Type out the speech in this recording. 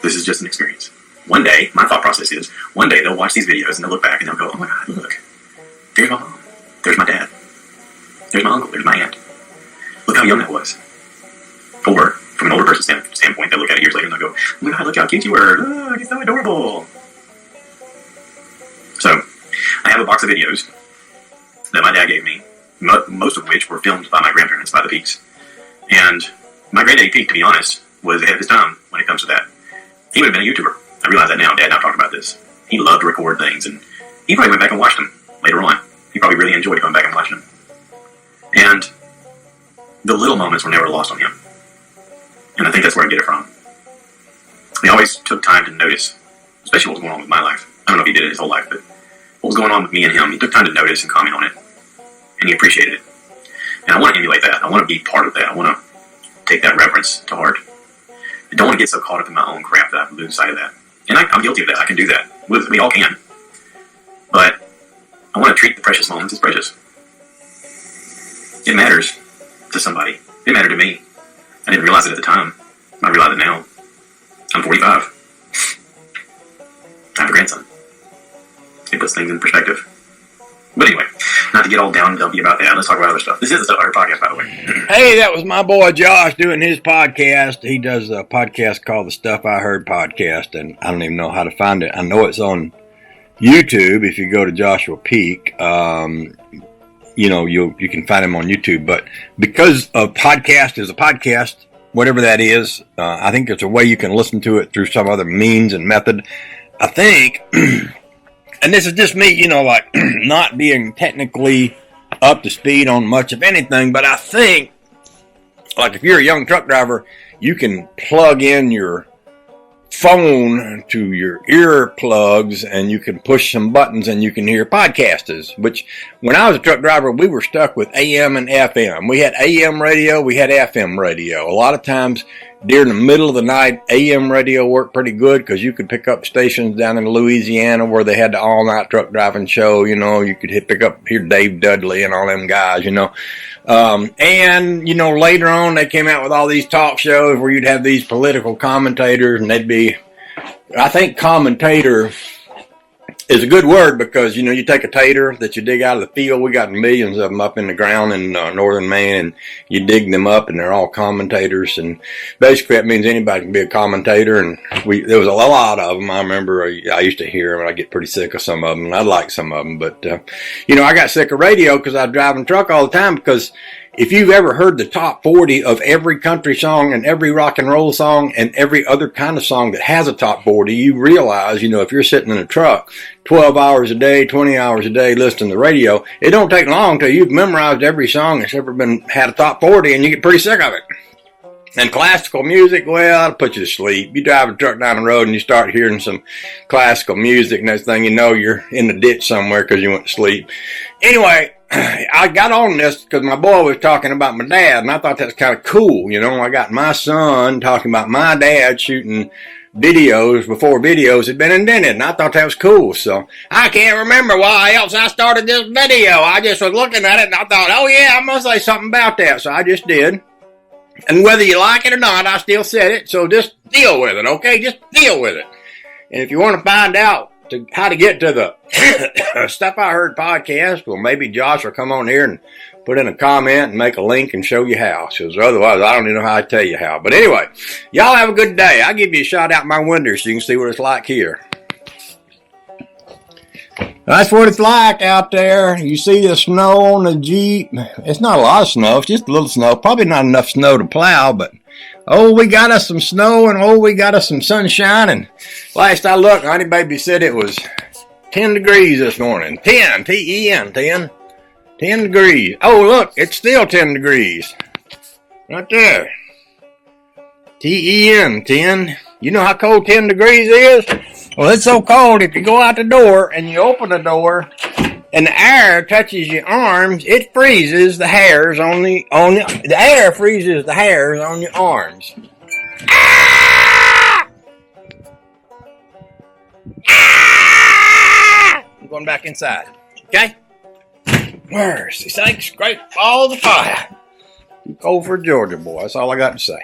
This is just an experience. One day, my thought process is, one day they'll watch these videos and they'll look back and they'll go, oh my God, look. There's my mom. There's my dad. There's my uncle. There's my aunt. Look how young that was. Or, from an older person's standpoint, they'll look at it years later and they'll go, oh my God, look how cute you were. Oh, you're so adorable. So, I have a box of videos that my dad gave me, most of which were filmed by my grandparents, by the Peeks. And my granddaddy Peek, to be honest, was ahead of his time when it comes to that. He would have been a YouTuber. I realize that now. Dad and I talked about this. He loved to record things, and he probably went back and watched them later on. He probably really enjoyed going back and watching them. And the little moments were never lost on him. And I think that's where I get it from. He always took time to notice, especially what was going on with my life. I don't know if he did it his whole life, but what was going on with me and him, he took time to notice and comment on it. And he appreciated it. And I want to emulate that. I want to be part of that. I want to take that reverence to heart. I don't want to get so caught up in my own crap that I lose sight of that. And I'm guilty of that. I can do that. We all can. But I want to treat the precious moments as precious. It matters to somebody. It mattered to me. I didn't realize it at the time. I realize it now. I'm 45. I have a grandson. It puts things in perspective. But anyway, not to get all down and dumpy about that. Let's talk about other stuff. This is the Stuff I Heard podcast, by the way. Hey, that was my boy Josh doing his podcast. He does a podcast called the Stuff I Heard podcast, and I don't even know how to find it. I know it's on YouTube. If you go to Joshua Peek, you can find him on YouTube. But because a podcast is a podcast, whatever that is, I think it's a way you can listen to it through some other means and method. I think, and this is just me, like not being technically up to speed on much of anything, but I think, like if you're a young truck driver, you can plug in your phone to your ear plugs and you can push some buttons and you can hear podcasters, which when I was a truck driver, we were stuck with AM and FM. We had AM radio, we had FM radio. A lot of times during the middle of the night, AM radio worked pretty good because you could pick up stations down in Louisiana where they had the all-night truck driving show. You could pick up here Dave Dudley and all them guys, and later on they came out with all these talk shows where you'd have these political commentators, and they'd be, I think commentator is a good word because, you take a tater that you dig out of the field. We got millions of them up in the ground in northern Maine, and you dig them up and they're all commentators. And basically that means anybody can be a commentator. And there was a lot of them. I remember I used to hear them, and I get pretty sick of some of them, and I like some of them. But, I got sick of radio because I was driving truck all the time, because if you've ever heard the top 40 of every country song and every rock and roll song and every other kind of song that has a top 40, you realize, if you're sitting in a truck 12 hours a day, 20 hours a day listening to the radio, it don't take long till you've memorized every song that's ever had a top 40, and you get pretty sick of it. And classical music, well, it'll put you to sleep. You drive a truck down the road and you start hearing some classical music, next thing you know, you're in the ditch somewhere because you went to sleep. Anyway, I got on this because my boy was talking about my dad, and I thought that was kind of cool. I got my son talking about my dad shooting videos before videos had been invented, and I thought that was cool. So I can't remember why else I started this video. I just was looking at it and I thought, oh yeah, I must say something about that. So I just did. And whether you like it or not, I still said it. So just deal with it, okay? Just deal with it. And if you want to find out how to get to the Stuff I Heard podcast, well, maybe Josh will come on here and put in a comment and make a link and show you how. Because otherwise, I don't even know how to tell you how. But anyway, y'all have a good day. I'll give you a shot out my window so you can see what it's like here. That's what it's like out there. You see the snow on the Jeep. It's not a lot of snow. It's just a little snow. Probably not enough snow to plow, but we got us some snow, and we got us some sunshine. And last I looked, Honey Baby said it was 10 degrees this morning. 10, T-E-N, 10. 10 degrees. Oh, look, it's still 10 degrees. Right there. T-E-N, 10. You know how cold 10 degrees is? Well, it's so cold, if you go out the door and you open the door and the air touches your arms, it freezes the hairs on the air freezes the hairs on your arms. Ah! Ah! I'm going back inside. Okay? Mercy sakes, great balls of fire. Too cold for Georgia, boy. That's all I got to say.